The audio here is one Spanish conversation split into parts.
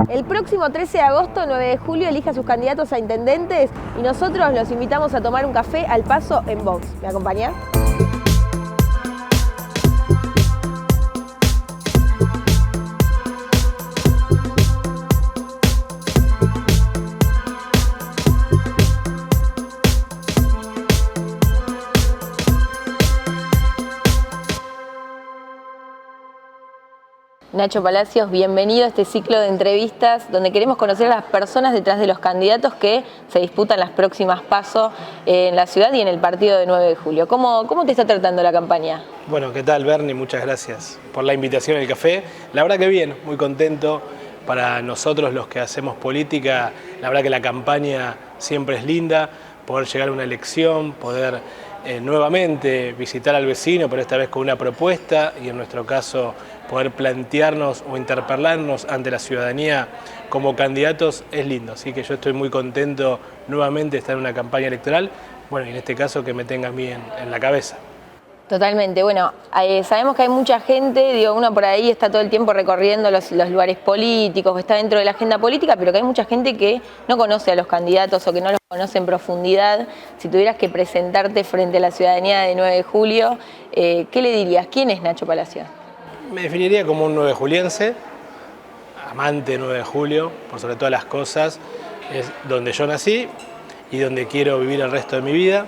El próximo 13 de agosto, 9 de julio, elija a sus candidatos a intendentes y nosotros los invitamos a tomar un café al paso en Vox. ¿Me acompaña? Nacho Palacios, bienvenido a este ciclo de entrevistas donde queremos conocer a las personas detrás de los candidatos que se disputan las próximas PASO en la ciudad y en el partido de 9 de julio. ¿Cómo te está tratando la campaña? Bueno, ¿qué tal, Bernie? Muchas gracias por la invitación al café. La verdad que bien, muy contento. Para nosotros los que hacemos política, la verdad que la campaña siempre es linda, poder llegar a una elección, poder nuevamente visitar al vecino, pero esta vez con una propuesta y en nuestro caso poder plantearnos o interpelarnos ante la ciudadanía como candidatos es lindo. Así que yo estoy muy contento nuevamente de estar en una campaña electoral, bueno, y en este caso que me tenga a mí en la cabeza. Totalmente, bueno, sabemos que hay mucha gente, uno por ahí está todo el tiempo recorriendo los lugares políticos, está dentro de la agenda política, pero que hay mucha gente que no conoce a los candidatos o que no los conoce en profundidad. Si tuvieras que presentarte frente a la ciudadanía de 9 de julio, ¿qué le dirías? ¿Quién es Nacho Palacios? Me definiría como un 9 juliense, amante de 9 de julio, por sobre todas las cosas, es donde yo nací y donde quiero vivir el resto de mi vida,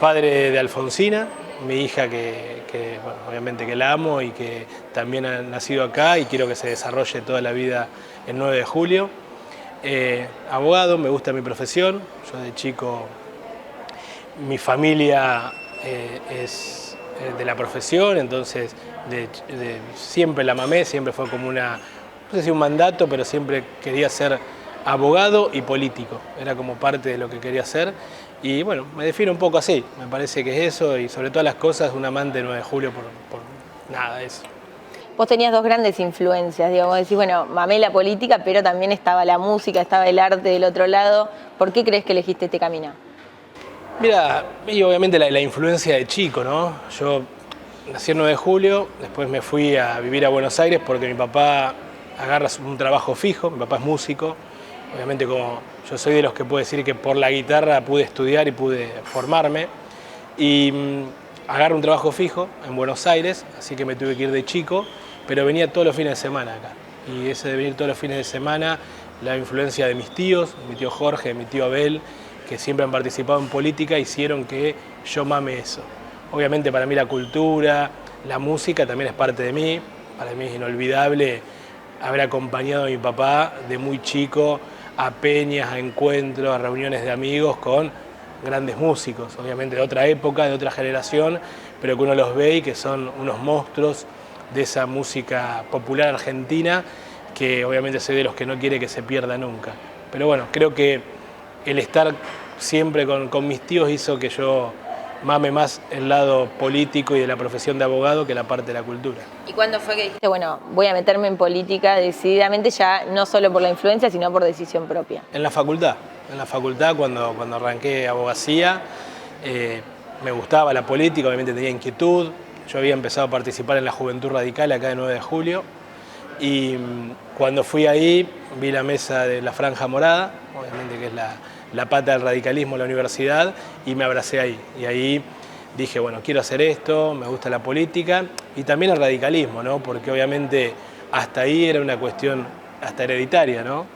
padre de Alfonsina, mi hija que bueno, obviamente que la amo y que también ha nacido acá y quiero que se desarrolle toda la vida en 9 de julio. Abogado, me gusta mi profesión, yo de chico, mi familia es de la profesión, entonces siempre la mamé, siempre fue como no sé si un mandato, pero siempre quería ser abogado y político, era como parte de lo que quería hacer. Y bueno, me defino un poco así, me parece que es eso y sobre todas las cosas un amante de 9 de julio por nada de eso. Vos tenías dos grandes influencias, vos decís, bueno, mamé la política, pero también estaba la música, estaba el arte del otro lado. ¿Por qué crees que elegiste este camino? Mira, y obviamente la influencia de chico, ¿no? Yo nací el 9 de julio, después me fui a vivir a Buenos Aires porque mi papá agarra un trabajo fijo, mi papá es músico. Obviamente como yo soy de los que puede decir que por la guitarra pude estudiar y pude formarme y agarro un trabajo fijo en Buenos Aires, así que me tuve que ir de chico, pero venía todos los fines de semana acá. Y ese de venir todos los fines de semana, la influencia de mis tíos, mi tío Jorge, mi tío Abel, que siempre han participado en política, hicieron que yo mame eso. Obviamente para mí la cultura, la música también es parte de mí, para mí es inolvidable haber acompañado a mi papá de muy chico a peñas, a encuentros, a reuniones de amigos con grandes músicos, obviamente de otra época, de otra generación, pero que uno los ve y que son unos monstruos de esa música popular argentina que obviamente soy de los que no quiere que se pierda nunca. Pero bueno, creo que el estar siempre con mis tíos hizo que yo mame más el lado político y de la profesión de abogado que la parte de la cultura. ¿Y cuándo fue que dijiste, bueno, voy a meterme en política decididamente ya no solo por la influencia, sino por decisión propia? En la facultad cuando arranqué abogacía, me gustaba la política, obviamente tenía inquietud. Yo había empezado a participar en la Juventud Radical acá de 9 de julio y cuando fui ahí vi la mesa de la Franja Morada, obviamente que es la pata del radicalismo en la universidad, y me abracé ahí. Y ahí dije, bueno, quiero hacer esto, me gusta la política y también el radicalismo, ¿no? Porque obviamente hasta ahí era una cuestión hasta hereditaria, ¿no?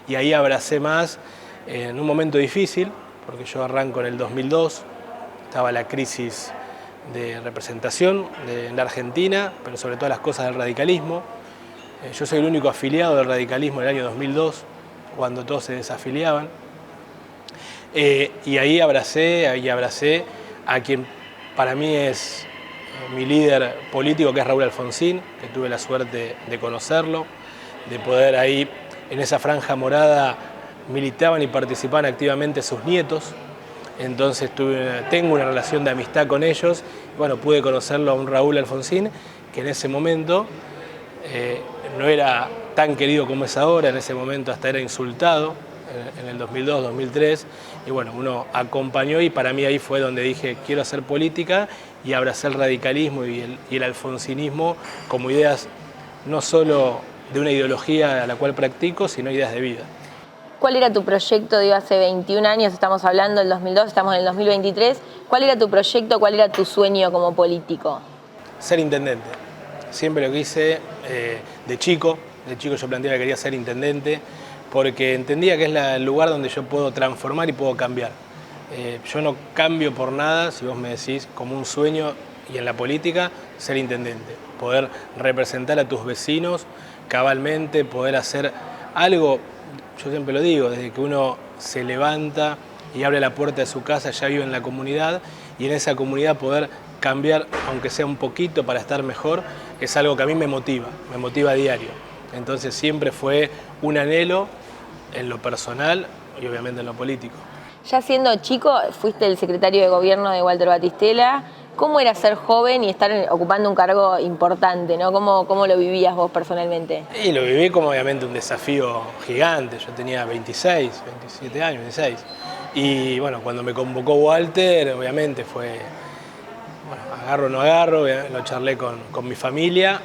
Y ahí abracé más en un momento difícil, porque yo arranco en el 2002, estaba la crisis de representación en la Argentina, pero sobre todas las cosas del radicalismo. Yo soy el único afiliado del radicalismo en el año 2002, cuando todos se desafiliaban. Y ahí abracé a quien para mí es mi líder político, que es Raúl Alfonsín, que tuve la suerte de conocerlo, de poder ahí, en esa Franja Morada, militaban y participaban activamente sus nietos, entonces tengo una relación de amistad con ellos, bueno, pude conocerlo a un Raúl Alfonsín, que en ese momento no era tan querido como es ahora, en ese momento hasta era insultado, en el 2002, 2003, y bueno, uno acompañó y para mí ahí fue donde dije, quiero hacer política y abracé el radicalismo y el alfonsinismo como ideas no solo de una ideología a la cual practico, sino ideas de vida. ¿Cuál era tu proyecto, digo, hace 21 años, estamos hablando del 2002, estamos en el 2023, cuál era tu proyecto, cuál era tu sueño como político? Ser intendente. Siempre lo quise de chico yo planteaba que quería ser intendente, porque entendía que es el lugar donde yo puedo transformar y puedo cambiar. Yo no cambio por nada, si vos me decís, como un sueño, y en la política, ser intendente. Poder representar a tus vecinos cabalmente, poder hacer algo, yo siempre lo digo, desde que uno se levanta y abre la puerta de su casa, ya vive en la comunidad, y en esa comunidad poder cambiar, aunque sea un poquito para estar mejor, es algo que a mí me motiva a diario. Entonces siempre fue un anhelo en lo personal y obviamente en lo político. Ya siendo chico, fuiste el secretario de gobierno de Walter Batistela. ¿Cómo era ser joven y estar ocupando un cargo importante, ¿no? ¿Cómo lo vivías vos personalmente? Y lo viví como obviamente un desafío gigante. Yo tenía 26, 27 años, 26. Y bueno, cuando me convocó Walter, obviamente fue, bueno, agarro o no agarro, lo charlé con mi familia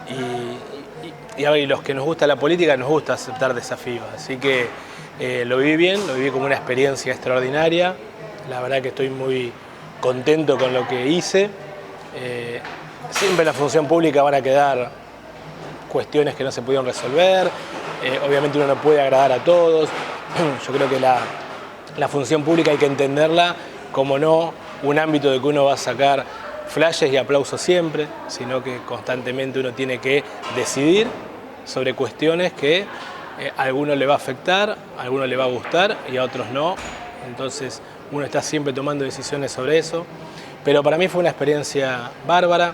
y los que nos gusta la política nos gusta aceptar desafíos. Así que lo viví bien, lo viví como una experiencia extraordinaria. La verdad que estoy muy contento con lo que hice. Siempre en la función pública van a quedar cuestiones que no se pudieron resolver. Obviamente uno no puede agradar a todos. Yo creo que la función pública hay que entenderla como no un ámbito de que uno va a sacar flashes y aplausos siempre, sino que constantemente uno tiene que decidir sobre cuestiones que a algunos le va a afectar, a algunos le va a gustar y a otros no. Entonces uno está siempre tomando decisiones sobre eso. Pero para mí fue una experiencia bárbara.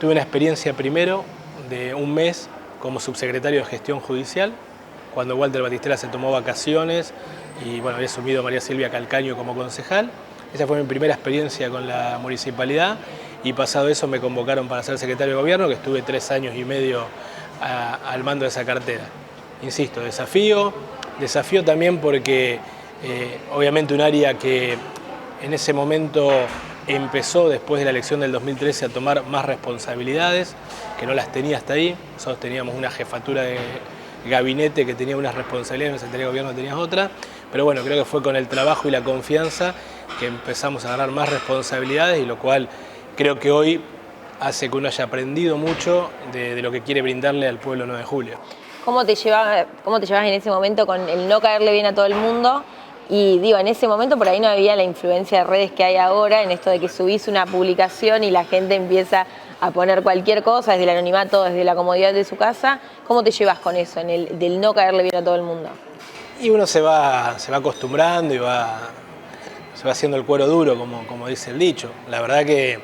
Tuve una experiencia primero de un mes como subsecretario de Gestión Judicial, cuando Walter Batistela se tomó vacaciones y bueno, había asumido a María Silvia Calcaño como concejal. Esa fue mi primera experiencia con la municipalidad y pasado eso me convocaron para ser secretario de gobierno, que estuve 3 años y medio al mando de esa cartera. Insisto, desafío también porque obviamente un área que en ese momento empezó después de la elección del 2013 a tomar más responsabilidades, que no las tenía hasta ahí. Nosotros teníamos una jefatura de gabinete que tenía unas responsabilidades, en la Secretaría de Gobierno tenías otra, pero bueno, creo que fue con el trabajo y la confianza que empezamos a ganar más responsabilidades y lo cual creo que hoy hace que uno haya aprendido mucho de lo que quiere brindarle al pueblo 9 de julio. ¿Cómo te llevabas en ese momento con el no caerle bien a todo el mundo? Y digo, en ese momento por ahí no había la influencia de redes que hay ahora, en esto de que subís una publicación y la gente empieza a poner cualquier cosa desde el anonimato, desde la comodidad de su casa. ¿Cómo te llevas con eso, del no caerle bien a todo el mundo? Y uno se va acostumbrando y se va haciendo el cuero duro, como dice el dicho. La verdad que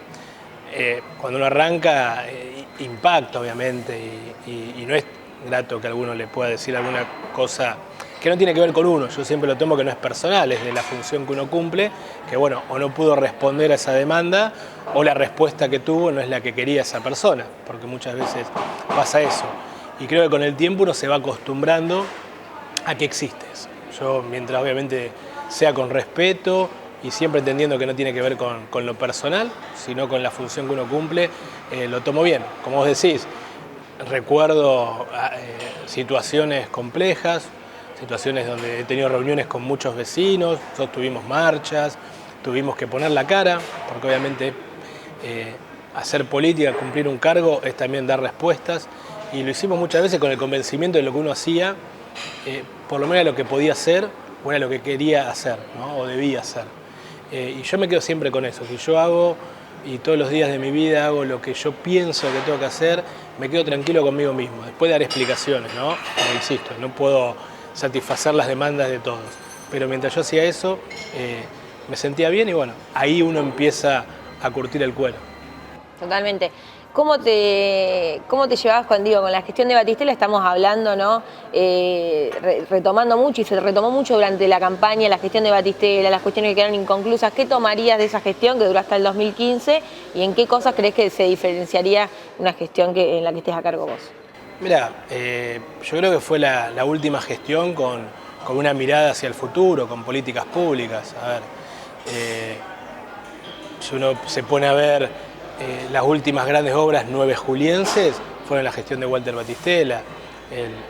cuando uno arranca impacta obviamente y no es grato que alguno le pueda decir alguna cosa que no tiene que ver con uno. Yo siempre lo tomo que no es personal, es de la función que uno cumple, que bueno, o no pudo responder a esa demanda o la respuesta que tuvo no es la que quería esa persona, porque muchas veces pasa eso. Y creo que con el tiempo uno se va acostumbrando a que existe eso. Yo, mientras obviamente sea con respeto y siempre entendiendo que no tiene que ver con lo personal, sino con la función que uno cumple, lo tomo bien. Como vos decís, recuerdo situaciones complejas, situaciones donde he tenido reuniones con muchos vecinos, nosotros tuvimos marchas, tuvimos que poner la cara, porque obviamente hacer política, cumplir un cargo, es también dar respuestas, y lo hicimos muchas veces con el convencimiento de lo que uno hacía, por lo menos era lo que podía hacer, o era lo que quería hacer, ¿no? O debía hacer. Y yo me quedo siempre con eso, si yo hago, y todos los días de mi vida hago lo que yo pienso que tengo que hacer, me quedo tranquilo conmigo mismo, después de dar explicaciones, ¿no? Como insisto, no puedo satisfacer las demandas de todos. Pero mientras yo hacía eso, me sentía bien y bueno, ahí uno empieza a curtir el cuero. Totalmente. ¿Cómo te llevabas con la gestión de Batistela? Estamos hablando, ¿no? Retomando mucho y se retomó mucho durante la campaña, la gestión de Batistela, las cuestiones que quedaron inconclusas. ¿Qué tomarías de esa gestión que duró hasta el 2015 y en qué cosas crees que se diferenciaría una gestión en la que estés a cargo vos? Mira, yo creo que fue la última gestión con una mirada hacia el futuro, con políticas públicas. A ver, si uno se pone a ver las últimas grandes obras 9 julienses, fueron la gestión de Walter Batistela,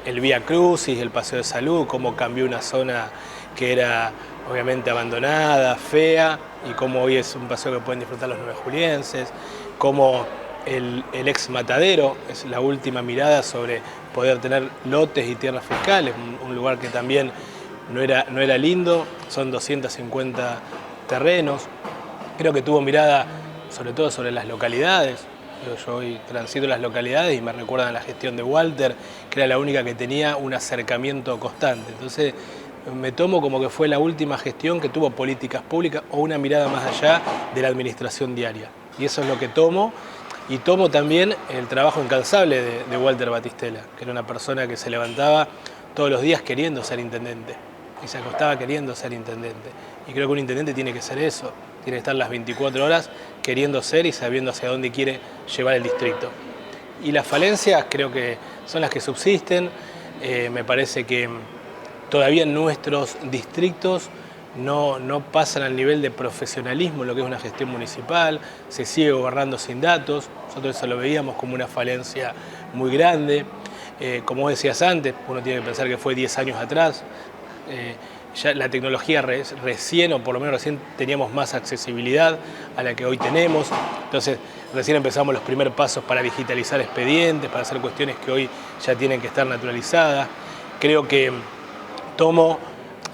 el Vía Crucis, el Paseo de Salud, cómo cambió una zona que era obviamente abandonada, fea, y cómo hoy es un paseo que pueden disfrutar los nuevejulienses, cómo el ex matadero es la última mirada sobre poder tener lotes y tierras fiscales, un lugar que también no era lindo, son 250 terrenos. Creo que tuvo mirada sobre todo sobre las localidades. Yo hoy transito las localidades y me recuerdan la gestión de Walter, que era la única que tenía un acercamiento constante. Entonces me tomo como que fue la última gestión que tuvo políticas públicas o una mirada más allá de la administración diaria. Y eso es lo que tomo. Y tomo también el trabajo incansable de Walter Batistela, que era una persona que se levantaba todos los días queriendo ser intendente y se acostaba queriendo ser intendente. Y creo que un intendente tiene que ser eso, tiene que estar las 24 horas queriendo ser y sabiendo hacia dónde quiere llevar el distrito. Y las falencias creo que son las que subsisten. Me parece que todavía en nuestros distritos no pasan al nivel de profesionalismo lo que es una gestión municipal, se sigue gobernando sin datos, nosotros eso lo veíamos como una falencia muy grande. Como vos decías antes, uno tiene que pensar que fue 10 años atrás, ya la tecnología recién, o por lo menos recién teníamos más accesibilidad a la que hoy tenemos, entonces recién empezamos los primeros pasos para digitalizar expedientes, para hacer cuestiones que hoy ya tienen que estar naturalizadas. Creo que tomo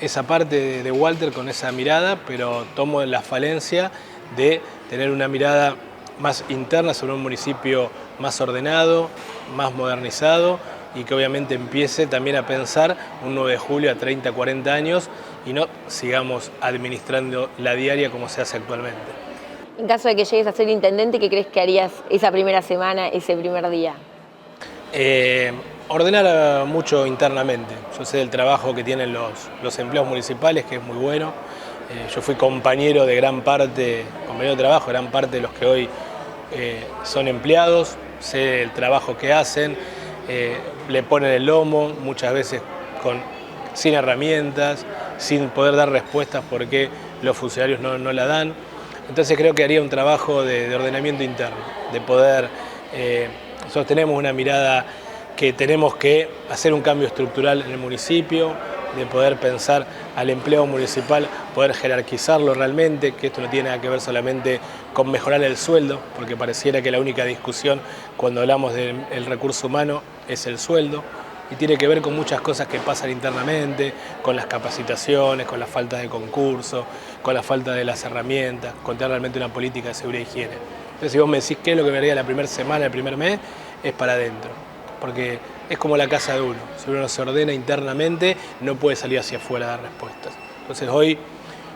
esa parte de Walter con esa mirada, pero tomo la falencia de tener una mirada más interna sobre un municipio más ordenado, más modernizado y que obviamente empiece también a pensar un 9 de julio a 30, 40 años y no sigamos administrando la diaria como se hace actualmente. En caso de que llegues a ser intendente, ¿qué crees que harías esa primera semana, ese primer día? Ordenar mucho internamente. Yo sé del trabajo que tienen los empleados municipales, que es muy bueno. Yo fui compañero de trabajo, gran parte de los que hoy son empleados. Sé el trabajo que hacen, le ponen el lomo, muchas veces sin herramientas, sin poder dar respuestas porque los funcionarios no la dan. Entonces creo que haría un trabajo de ordenamiento interno, de poder... Nosotros tenemos una mirada que tenemos que hacer un cambio estructural en el municipio, de poder pensar al empleo municipal, poder jerarquizarlo realmente, que esto no tiene nada que ver solamente con mejorar el sueldo, porque pareciera que la única discusión cuando hablamos del recurso humano es el sueldo, y tiene que ver con muchas cosas que pasan internamente, con las capacitaciones, con la falta de concurso, con la falta de las herramientas, con tener realmente una política de seguridad e higiene. Entonces, si vos me decís qué es lo que me haría la primera semana, el primer mes, es para adentro, porque es como la casa de uno. Si uno no se ordena internamente, no puede salir hacia afuera a dar respuestas. Entonces hoy,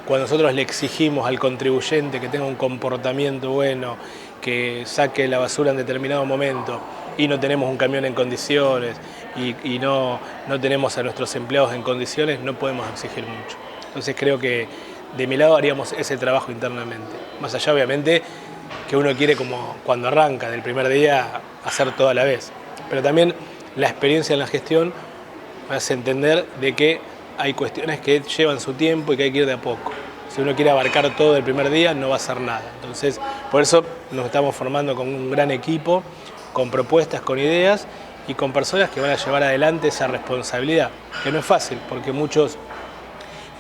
cuando nosotros le exigimos al contribuyente que tenga un comportamiento bueno, que saque la basura en determinado momento, y no tenemos un camión en condiciones, y no tenemos a nuestros empleados en condiciones, no podemos exigir mucho. Entonces creo que de mi lado haríamos ese trabajo internamente. Más allá, obviamente, que uno quiere, como cuando arranca del primer día, hacer todo a la vez. Pero también la experiencia en la gestión me hace entender de que hay cuestiones que llevan su tiempo y que hay que ir de a poco. Si uno quiere abarcar todo el primer día, no va a hacer nada. Entonces, por eso nos estamos formando con un gran equipo, con propuestas, con ideas y con personas que van a llevar adelante esa responsabilidad, que no es fácil, porque muchos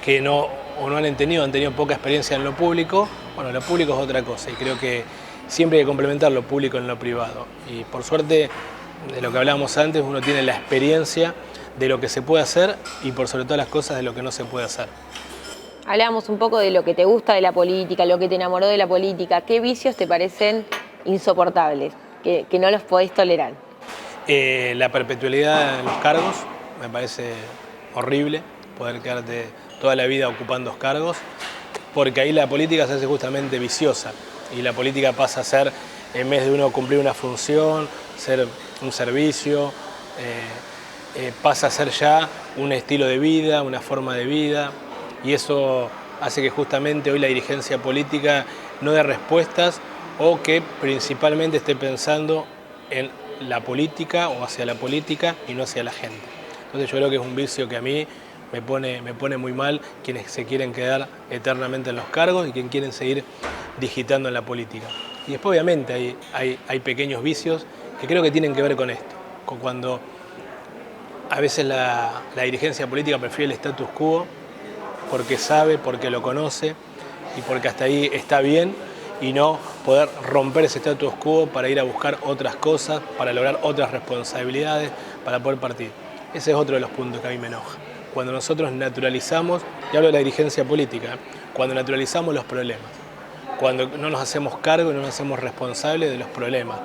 que no han tenido poca experiencia en lo público, bueno, lo público es otra cosa y creo que siempre hay que complementar lo público en lo privado. Y por suerte, de lo que hablábamos antes, uno tiene la experiencia de lo que se puede hacer y por sobre todas las cosas de lo que no se puede hacer. Hablábamos un poco de lo que te gusta de la política, lo que te enamoró de la política. ¿Qué vicios te parecen insoportables, que no los podés tolerar? La perpetuidad en los cargos me parece horrible, poder quedarte toda la vida ocupando cargos, porque ahí la política se hace justamente viciosa y la política pasa a ser, en vez de uno cumplir una función, ser un servicio, pasa a ser ya un estilo de vida, una forma de vida, y eso hace que justamente hoy la dirigencia política no dé respuestas o que principalmente esté pensando en la política o hacia la política y no hacia la gente. Entonces yo creo que es un vicio que a mí me pone muy mal quienes se quieren quedar eternamente en los cargos y quienes quieren seguir digitando en la política. Y después obviamente hay pequeños vicios que creo que tienen que ver con esto, con cuando a veces la dirigencia política prefiere el status quo porque sabe, porque lo conoce y porque hasta ahí está bien, y no poder romper ese status quo para ir a buscar otras cosas, para lograr otras responsabilidades, para poder partir. Ese es otro de los puntos que a mí me enoja. Cuando nosotros naturalizamos, y hablo de la dirigencia política, cuando naturalizamos los problemas, cuando no nos hacemos cargo y no nos hacemos responsables de los problemas,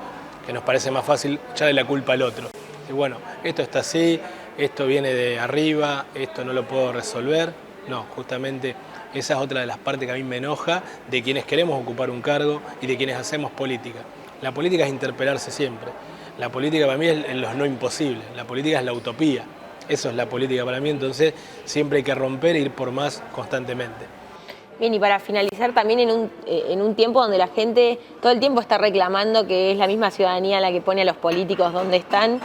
que nos parece más fácil echarle la culpa al otro. Y bueno, esto está así, esto viene de arriba, esto no lo puedo resolver. No, justamente esa es otra de las partes que a mí me enoja de quienes queremos ocupar un cargo y de quienes hacemos política. La política es interpelarse siempre. La política para mí es los no imposibles, la política es la utopía. Eso es la política para mí, entonces siempre hay que romper e ir por más constantemente. Bien, y para finalizar también en un tiempo donde la gente todo el tiempo está reclamando que es la misma ciudadanía la que pone a los políticos donde están,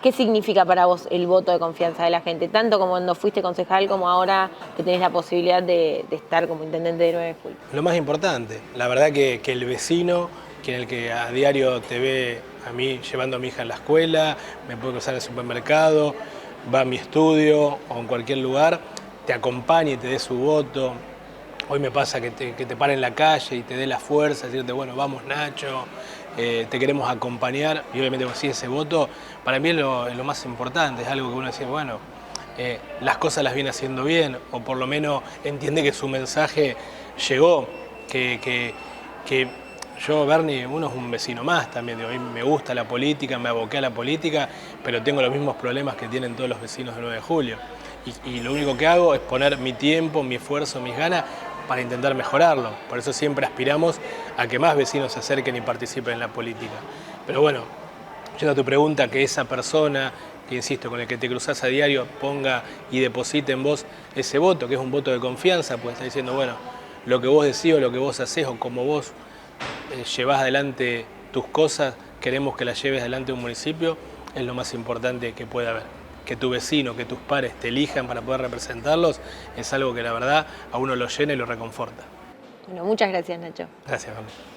¿qué significa para vos el voto de confianza de la gente? Tanto como cuando fuiste concejal como ahora que tenés la posibilidad de estar como intendente de 9 de julio. Lo más importante, la verdad que el vecino, quien el que a diario te ve a mí llevando a mi hija a la escuela, me puede cruzar en el supermercado, va a mi estudio o en cualquier lugar, te acompañe y te dé su voto. Hoy me pasa que te pare en la calle y te dé la fuerza, decirte, bueno, vamos Nacho, te queremos acompañar. Y obviamente sí, ese voto para mí es lo más importante, es algo que uno dice, bueno, las cosas las viene haciendo bien, o por lo menos entiende que su mensaje llegó, que yo, Bernie, uno es un vecino más también, digo, a mí me gusta la política, me aboqué a la política, pero tengo los mismos problemas que tienen todos los vecinos del 9 de julio. Y lo único que hago es poner mi tiempo, mi esfuerzo, mis ganas para intentar mejorarlo. Por eso siempre aspiramos a que más vecinos se acerquen y participen en la política. Pero bueno, yendo a tu pregunta, que esa persona, que insisto, con el que te cruzás a diario, ponga y deposite en vos ese voto, que es un voto de confianza, pues está diciendo, bueno, lo que vos decís o lo que vos hacés o como vos llevás adelante tus cosas, queremos que las lleves adelante un municipio, es lo más importante que puede haber. Que tu vecino, que tus pares te elijan para poder representarlos, es algo que la verdad a uno lo llena y lo reconforta. Bueno, muchas gracias, Nacho. Gracias, Bernie.